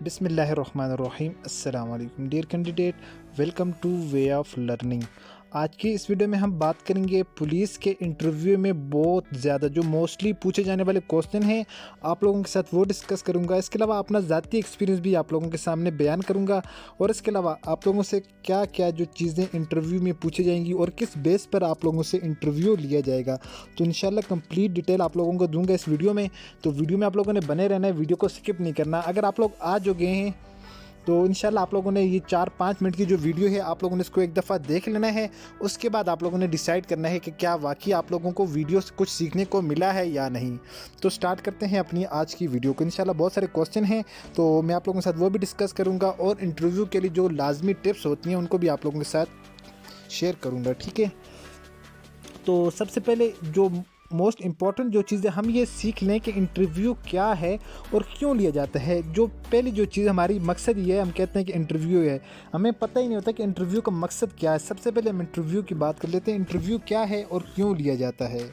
بسم اللہ الرحمن الرحیم۔ السلام علیکم dear candidate, welcome to way of learning. آج کی اس ویڈیو میں ہم بات کریں گے پولیس کے انٹرویو میں بہت زیادہ جو موسٹلی پوچھے جانے والے کوسچن ہیں، آپ لوگوں کے ساتھ وہ ڈسکس کروں گا۔ اس کے علاوہ اپنا ذاتی ایکسپیرینس بھی آپ لوگوں کے سامنے بیان کروں گا، اور اس کے علاوہ آپ لوگوں سے کیا کیا جو چیزیں انٹرویو میں پوچھی جائیں گی اور کس بیس پر آپ لوگوں سے انٹرویو لیا جائے گا، تو انشاءاللہ کمپلیٹ ڈیٹیل آپ لوگوں کو دوں گا اس ویڈیو میں۔ تو ویڈیو میں آپ لوگوں نے بنے رہنا ہے، ویڈیو کو سکپ نہیں کرنا۔ اگر آپ لوگ آ جو گئے ہیں تو انشاءاللہ آپ لوگوں نے یہ 4-5 منٹ کی جو ویڈیو ہے آپ لوگوں نے اس کو ایک دفعہ دیکھ لینا ہے۔ اس کے بعد آپ لوگوں نے ڈیسائیڈ کرنا ہے کہ کیا واقعی آپ لوگوں کو ویڈیو سے کچھ سیکھنے کو ملا ہے یا نہیں۔ تو سٹارٹ کرتے ہیں اپنی آج کی ویڈیو کو۔ انشاءاللہ بہت سارے کوسچن ہیں تو میں آپ لوگوں کے ساتھ وہ بھی ڈسکس کروں گا، اور انٹرویو کے لیے جو لازمی ٹپس ہوتی ہیں ان کو بھی آپ لوگوں کے ساتھ شیئر کروں گا، ٹھیک ہے۔ تو سب سے پہلے جو موسٹ امپورٹنٹ جو چیز ہے ہم یہ سیکھ لیں کہ انٹرویو کیا ہے اور کیوں لیا جاتا ہے۔ جو پہلی جو چیز ہماری مقصد یہ ہے، ہم کہتے ہیں کہ انٹرویو ہے، ہمیں پتہ ہی نہیں ہوتا کہ انٹرویو کا مقصد کیا ہے۔ سب سے پہلے ہم انٹرویو کی بات کر لیتے ہیں، انٹرویو کیا ہے اور کیوں لیا جاتا ہے۔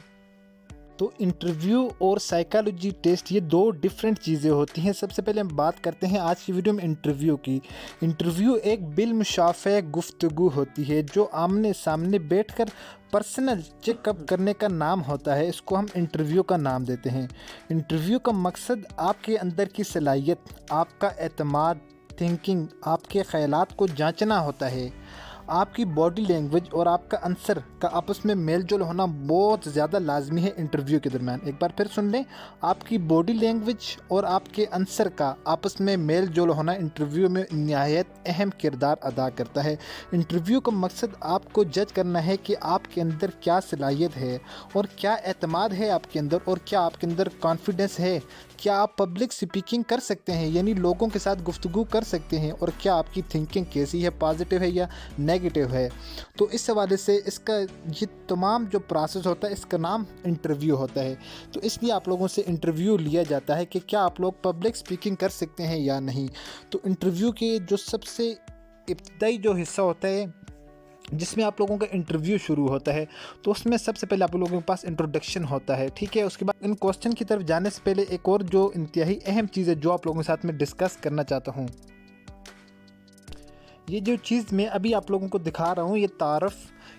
تو انٹرویو اور سائیکالوجی ٹیسٹ یہ دو ڈیفرنٹ چیزیں ہوتی ہیں۔ سب سے پہلے ہم بات کرتے ہیں آج کی ویڈیو میں انٹرویو کی۔ انٹرویو ایک بالمشافہ گفتگو ہوتی ہے جو آمنے سامنے بیٹھ کر پرسنل چیک اپ کرنے کا نام ہوتا ہے، اس کو ہم انٹرویو کا نام دیتے ہیں۔ انٹرویو کا مقصد آپ کے اندر کی صلاحیت، آپ کا اعتماد، تھنکنگ، آپ کے خیالات کو جانچنا ہوتا ہے۔ آپ کی باڈی لینگویج اور آپ کا آنسر کا آپس میں میل جول ہونا بہت زیادہ لازمی ہے انٹرویو کے درمیان۔ ایک بار پھر سن لیں، آپ کی باڈی لینگویج اور آپ کے آنسر کا آپس میں میل جول ہونا انٹرویو میں نہایت اہم کردار ادا کرتا ہے۔ انٹرویو کا مقصد آپ کو جج کرنا ہے کہ آپ کے اندر کیا صلاحیت ہے اور کیا اعتماد ہے آپ کے اندر، اور کیا آپ کے اندر کانفیڈنس ہے، کیا آپ پبلک سپیکنگ کر سکتے ہیں، یعنی لوگوں کے ساتھ گفتگو کر سکتے ہیں، اور کیا آپ کی تھنکنگ کیسی ہے، پازیٹیو ہے یا نیگیٹو ہے۔ تو اس حوالے سے اس کا یہ تمام جو پروسیس ہوتا ہے اس کا نام انٹرویو ہوتا ہے۔ تو اس لیے آپ لوگوں سے انٹرویو لیا جاتا ہے کہ کیا آپ لوگ پبلک سپیکنگ کر سکتے ہیں یا نہیں۔ تو انٹرویو کے جو سب سے ابتدائی جو حصہ ہوتا ہے جس میں آپ لوگوں کا انٹرویو شروع ہوتا ہے، تو اس میں سب سے پہلے آپ لوگوں کے پاس انٹروڈکشن ہوتا ہے، ٹھیک ہے۔ اس کے بعد ان کوسچن کی طرف جانے سے پہلے ایک اور جو انتہائی اہم چیز ہے جو آپ لوگوں کے ساتھ میں ڈسکس کرنا چاہتا ہوں، یہ جو چیز میں ابھی آپ لوگوں کو دکھا رہا ہوں، یہ تعارف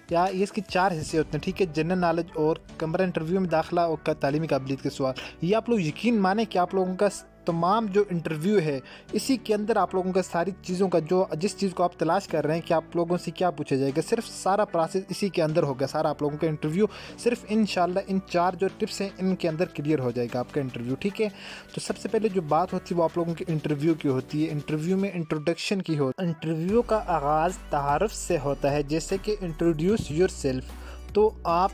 یا یہ اس کے 4 حصے ہوتے ہیں، ٹھیک ہے۔ جنرل نالج اور کمرہ انٹرویو میں داخلہ اور تعلیمی قابلیت کے سوال۔ یہ آپ لوگ یقین مانیں کہ آپ لوگوں کا تمام جو انٹرویو ہے اسی کے اندر آپ لوگوں کا ساری چیزوں کا جس چیز کو آپ تلاش کر رہے ہیں کہ آپ لوگوں سے کیا پوچھا جائے گا، صرف سارا پروسیس اسی کے اندر ہوگا۔ سارا آپ لوگوں کا انٹرویو صرف انشاءاللہ ان 4 جو ٹپس ہیں ان کے اندر کلیئر ہو جائے گا آپ کا انٹرویو، ٹھیک ہے۔ تو سب سے پہلے جو بات ہوتی ہے وہ آپ لوگوں کے انٹرویو کی ہوتی ہے۔ انٹرویو میں انٹروڈکشن کی ہوتی ہے۔ انٹرویو کا آغاز تعارف سے ہوتا ہے، جیسے کہ انٹروڈیوس یور سیلف۔ تو آپ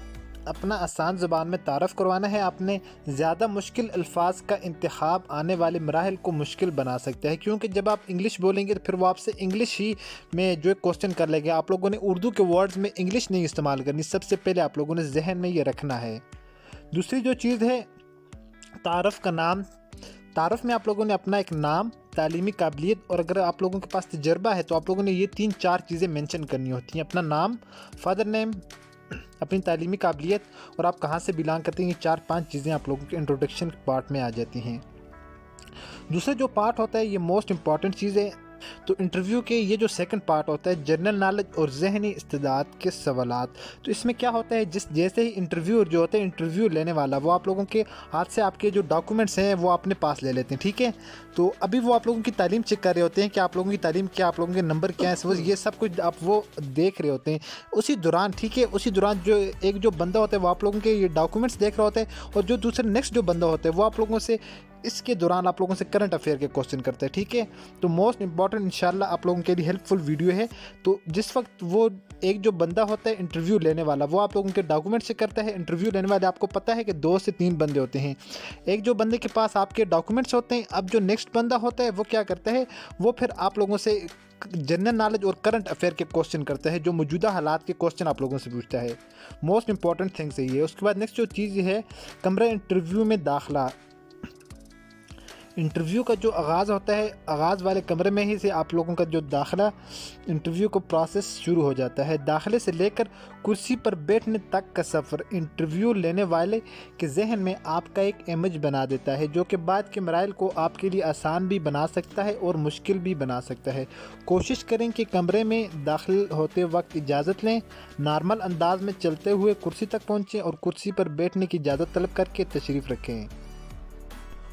اپنا آسان زبان میں تعارف کروانا ہے۔ آپ نے زیادہ مشکل الفاظ کا انتخاب آنے والے مراحل کو مشکل بنا سکتا ہے، کیونکہ جب آپ انگلش بولیں گے تو پھر وہ آپ سے انگلش ہی میں جو کوسچن کر لیں گے۔ آپ لوگوں نے اردو کے ورڈز میں انگلش نہیں استعمال کرنی، سب سے پہلے آپ لوگوں نے ذہن میں یہ رکھنا ہے۔ دوسری جو چیز ہے تعارف کا نام۔ تعارف میں آپ لوگوں نے اپنا ایک نام، تعلیمی قابلیت، اور اگر آپ لوگوں کے پاس تجربہ ہے تو آپ لوگوں نے یہ 3-4 چیزیں مینشن کرنی ہوتی ہیں، اپنا نام، فادر نیم، اپنی تعلیمی قابلیت، اور آپ کہاں سے بلانگ کرتے ہیں۔ یہ 4-5 چیزیں آپ لوگوں کے انٹروڈکشن پارٹ میں آ جاتی ہیں۔ دوسرا جو پارٹ ہوتا ہے یہ موسٹ امپورٹنٹ چیز ہے۔ تو انٹرویو کے یہ جو سیکنڈ پارٹ ہوتا ہے جنرل نالج اور ذہنی استعداد کے سوالات۔ تو اس میں کیا ہوتا ہے، جیسے ہی انٹرویو جو ہوتا ہے، انٹرویو لینے والا وہ آپ لوگوں کے ہاتھ سے آپ کے جو ڈاکومنٹس ہیں وہ اپنے پاس لے لیتے ہیں، ٹھیک ہے۔ تو ابھی وہ آپ لوگوں کی تعلیم چیک کر رہے ہوتے ہیں کہ آپ لوگوں کی تعلیم کیا، آپ لوگوں کے نمبر کیا ہیں، یہ سب کچھ آپ وہ دیکھ رہے ہوتے ہیں اسی دوران، ٹھیک ہے۔ اسی دوران جو ایک جو بندہ ہوتا ہے وہ آپ لوگوں کے یہ ڈاکومنٹس دیکھ رہا ہوتا ہے، اور جو دوسرا نیکسٹ جو بندہ ہوتا ہے وہ آپ لوگوں سے اس کے دوران آپ لوگوں سے کرنٹ افیئر کے کوسچن کرتا ہے، ٹھیک ہے۔ تو موسٹ امپورٹنٹ انشاءاللہ آپ لوگوں کے لیے ہیلپ فل ویڈیو ہے۔ تو جس وقت وہ ایک جو بندہ ہوتا ہے انٹرویو لینے والا وہ آپ لوگوں کے ڈاکومنٹ چیک کرتا ہے، انٹرویو لینے والے آپ کو پتہ ہے کہ 2 سے 3 بندے ہوتے ہیں۔ ایک جو بندے کے پاس آپ کے ڈاکومنٹس ہوتے ہیں، اب جو نیکسٹ بندہ ہوتا ہے وہ کیا کرتا ہے، وہ پھر آپ لوگوں سے جنرل نالج اور کرنٹ افیئر کے کوسچن کرتا ہے، جو موجودہ حالات کے کوسچن آپ لوگوں سے پوچھتا ہے۔ موسٹ امپورٹنٹ تھنگس ہے یہ۔ اس کے بعد نیکسٹ جو چیز ہے کمرہ انٹرویو میں داخلہ۔ انٹرویو کا جو آغاز ہوتا ہے، آغاز والے کمرے میں ہی سے آپ لوگوں کا جو داخلہ انٹرویو کو پروسیس شروع ہو جاتا ہے۔ داخلے سے لے کر کرسی پر بیٹھنے تک کا سفر انٹرویو لینے والے کے ذہن میں آپ کا ایک امیج بنا دیتا ہے، جو کہ بعد کے مراحل کو آپ کے لیے آسان بھی بنا سکتا ہے اور مشکل بھی بنا سکتا ہے۔ کوشش کریں کہ کمرے میں داخل ہوتے وقت اجازت لیں، نارمل انداز میں چلتے ہوئے کرسی تک پہنچیں اور کرسی پر بیٹھنے کی اجازت طلب کر کے تشریف رکھیں۔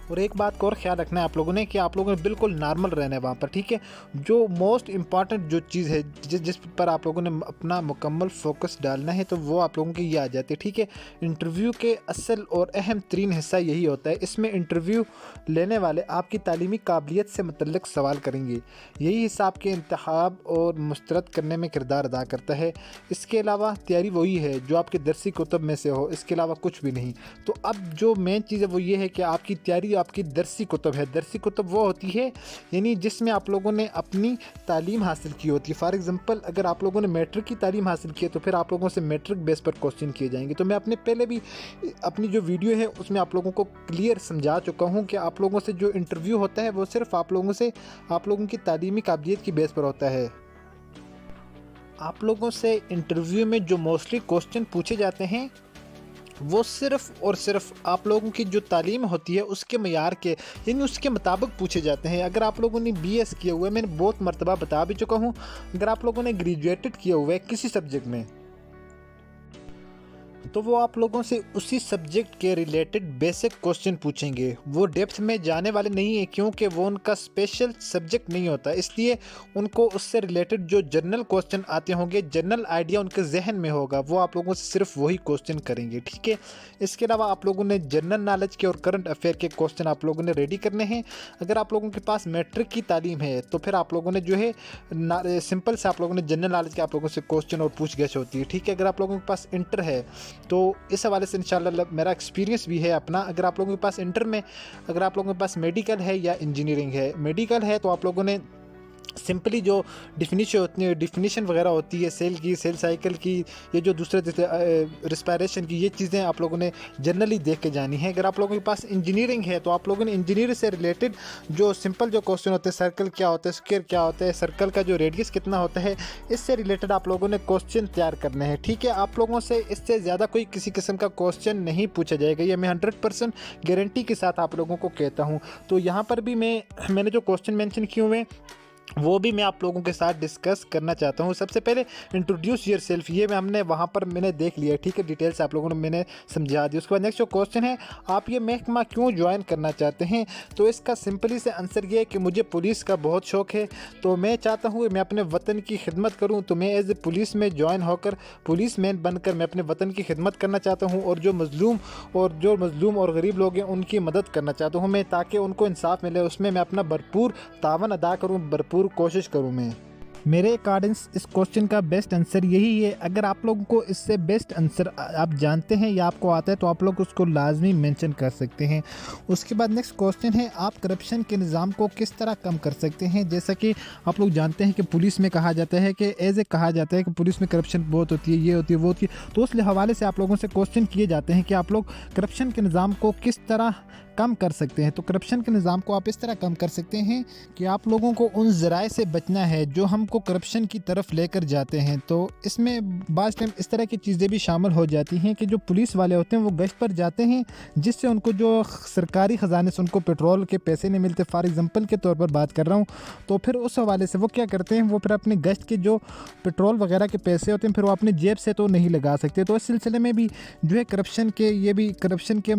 اور ایک بات کو اور خیال رکھنا ہے آپ لوگوں نے کہ آپ لوگوں نے بالکل نارمل رہنا ہے وہاں پر، ٹھیک ہے۔ جو موسٹ امپارٹنٹ جو چیز ہے جس پر آپ لوگوں نے اپنا مکمل فوکس ڈالنا ہے، تو وہ آپ لوگوں کی یہ آ جاتی ہے، ٹھیک ہے۔ انٹرویو کے اصل اور اہم ترین حصہ یہی ہوتا ہے۔ اس میں انٹرویو لینے والے آپ کی تعلیمی قابلیت سے متعلق سوال کریں گے۔ یہی حصہ آپ کے انتخاب اور مسترد کرنے میں کردار ادا کرتا ہے۔ اس کے علاوہ تیاری وہی ہے جو آپ کے درسی کتب میں سے ہو، اس کے علاوہ کچھ بھی نہیں۔ تو اب جو مین چیز ہے وہ یہ ہے کہ آپ کی تیاری آپ کی درسی کتب ہے۔ درسی کتب وہ ہوتی ہے یعنی جس میں آپ لوگوں نے اپنی تعلیم حاصل کی ہوتی ہے۔ فار ایگزامپل اگر آپ لوگوں نے میٹرک کی تعلیم حاصل کی ہے تو پھر آپ لوگوں سے میٹرک بیس پر کوسچن کیے جائیں گے۔ تو میں اپنے پہلے بھی اپنی جو ویڈیو ہے اس میں آپ لوگوں کو کلیئر سمجھا چکا ہوں کہ آپ لوگوں سے جو انٹرویو ہوتا ہے وہ صرف آپ لوگوں کی تعلیمی قابلیت کی بیس پر ہوتا ہے۔ آپ لوگوں سے انٹرویو میں جو موسٹلی کوسچن پوچھے جاتے ہیں وہ صرف اور صرف آپ لوگوں کی جو تعلیم ہوتی ہے اس کے معیار کے یعنی اس کے مطابق پوچھے جاتے ہیں۔ اگر آپ لوگوں نے بی ایس کیا ہوا ہے، میں نے بہت مرتبہ بتا بھی چکا ہوں، اگر آپ لوگوں نے گریجویٹڈ کیا ہوا ہے کسی سبجیکٹ میں تو وہ آپ لوگوں سے اسی سبجیکٹ کے ریلیٹڈ بیسک کوسچن پوچھیں گے۔ وہ ڈیپتھ میں جانے والے نہیں ہیں کیونکہ وہ ان کا اسپیشل سبجیکٹ نہیں ہوتا، اس لیے ان کو اس سے ریلیٹڈ جو جنرل کوسچن آتے ہوں گے، جنرل آئیڈیا ان کے ذہن میں ہوگا، وہ آپ لوگوں سے صرف وہی کوسچن کریں گے، ٹھیک ہے۔ اس کے علاوہ آپ لوگوں نے جنرل نالج کے اور کرنٹ افیئر کے کوسچن آپ لوگوں نے ریڈی کرنے ہیں۔ اگر آپ لوگوں کے پاس میٹرک کی تعلیم ہے تو پھر آپ لوگوں نے جو ہے سمپل سے آپ لوگوں نے جنرل نالج کے آپ لوگوں سے کوسچن اور پوچھ گچھ ہوتی ہے، ٹھیک ہے۔ اگر آپ لوگوں کے پاس انٹر ہے تو اس حوالے سے انشاءاللہ میرا ایکسپیرینس بھی ہے اپنا، اگر آپ لوگوں کے پاس انٹر میں اگر آپ لوگوں کے پاس میڈیکل ہے یا انجینئرنگ ہے، میڈیکل ہے تو آپ لوگوں نے سمپلی جو ڈیفینیشن وغیرہ ہوتی ہے سیل کی، سیل سائیکل کی، یہ جو دوسرے ریسپائریشن کی، یہ چیزیں آپ لوگوں نے جنرلی دیکھ کے جانی ہے۔ اگر آپ لوگوں کے پاس انجینئرنگ ہے تو آپ لوگوں نے انجینئر سے ریلیٹڈ جو سمپل جو کوسچن ہوتے ہیں، سرکل کیا ہوتا ہے، اسکوئر کیا ہوتا ہے، سرکل کا جو ریڈیس کتنا ہوتا ہے، اس سے ریلیٹڈ آپ لوگوں نے کوسچن تیار کرنے ہیں، ٹھیک ہے۔ آپ لوگوں سے اس سے زیادہ کوئی کسی قسم کا کوسچن نہیں پوچھا جائے گا، یہ میں 100% گارنٹی کے ساتھ آپ لوگوں کو کہتا ہوں۔ تو یہاں پر بھی میں نے جو کوسچن مینشن کیے ہوئے وہ بھی میں آپ لوگوں کے ساتھ ڈسکس کرنا چاہتا ہوں۔ سب سے پہلے انٹروڈیوس یور سیلف، یہ ہم نے وہاں پر میں نے دیکھ لیا ہے، ٹھیک ہے، ڈیٹیلس آپ لوگوں نے میں نے سمجھا دی۔ اس کے بعد نیکسٹ جو کوسچن ہے، آپ یہ محکمہ کیوں جوائن کرنا چاہتے ہیں؟ تو اس کا سمپلی سے آنسر یہ ہے کہ مجھے پولیس کا بہت شوق ہے، تو میں چاہتا ہوں میں اپنے وطن کی خدمت کروں، تو میں ایز اے پولیس میں جوائن ہو کر پولیس مین بن کر میں اپنے وطن کی خدمت کرنا چاہتا ہوں، اور جو مظلوم اور غریب لوگ ہیں ان کی مدد کرنا چاہتا ہوں میں، تاکہ ان کو انصاف ملے، اس میں اپنا بھرپور تعاون ادا کروں، بھرپور کوشش کروں میں۔ میرے اکارڈنگ اس کوسچن کا بیسٹ آنسر یہی ہے۔ اگر آپ لوگوں کو اس سے بیسٹ آنسر آپ جانتے ہیں یا آپ کو آتا ہے تو آپ لوگ اس کو لازمی مینشن کر سکتے ہیں۔ اس کے بعد نیکسٹ کوسچن ہے، آپ کرپشن کے نظام کو کس طرح کم کر سکتے ہیں؟ جیسا کہ آپ لوگ جانتے ہیں کہ پولیس میں کہا جاتا ہے کہ کہا جاتا ہے کہ پولیس میں کرپشن بہت ہوتی ہے، یہ ہوتی ہے، وہ ہوتی ہے، تو اس حوالے سے آپ لوگوں سے کوسچن کیے جاتے ہیں کہ آپ لوگ کرپشن کے نظام کو کس طرح کم کر سکتے ہیں۔ تو کرپشن کے نظام کو آپ اس طرح کم کر سکتے ہیں کہ آپ لوگوں کو ان ذرائع سے بچنا ہے جو ہم کو کرپشن کی طرف لے کر جاتے ہیں۔ تو اس میں بعض ٹائم اس طرح کی چیزیں بھی شامل ہو جاتی ہیں کہ جو پولیس والے ہوتے ہیں وہ گشت پر جاتے ہیں، جس سے ان کو جو سرکاری خزانے سے ان کو پیٹرول کے پیسے نہیں ملتے، فار ایگزامپل کے طور پر بات کر رہا ہوں، تو پھر اس حوالے سے وہ کیا کرتے ہیں، وہ پھر اپنے گشت کے جو پیٹرول وغیرہ کے پیسے ہوتے ہیں پھر وہ اپنے جیب سے تو نہیں لگا سکتے۔ تو اس سلسلے میں بھی جو ہے کرپشن کے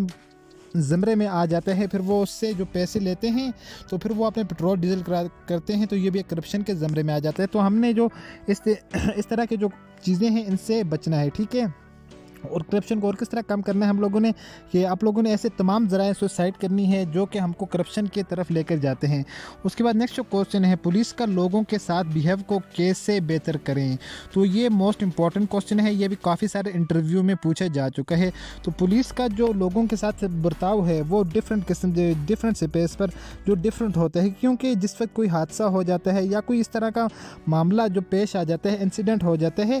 زمرے میں آ جاتا ہے، پھر وہ اس سے جو پیسے لیتے ہیں تو پھر وہ اپنے پیٹرول ڈیزل کرتے ہیں، تو یہ بھی ایک کرپشن کے زمرے میں آ جاتا ہے۔ تو ہم نے جو اس طرح کے جو چیزیں ہیں ان سے بچنا ہے، ٹھیک ہے۔ اور کرپشن کو اور کس طرح کم کرنا ہے ہم لوگوں نے، کہ آپ لوگوں نے ایسے تمام ذرائع سوسائٹ کرنی ہے جو کہ ہم کو کرپشن کی طرف لے کر جاتے ہیں۔ اس کے بعد نیکسٹ جو کوسچن ہے، پولیس کا لوگوں کے ساتھ بیہیو کو کیسے بہتر کریں؟ تو یہ موسٹ امپورٹنٹ کوسچن ہے، یہ بھی کافی سارے انٹرویو میں پوچھا جا چکا ہے۔ تو پولیس کا جو لوگوں کے ساتھ برتاؤ ہے وہ ڈفرینٹ سپیس پر جو ڈفرینٹ ہوتا ہے، کیونکہ جس وقت کوئی حادثہ ہو جاتا ہے یا کوئی اس طرح کا معاملہ جو پیش آ جاتا ہے، انسیڈنٹ ہو جاتا ہے،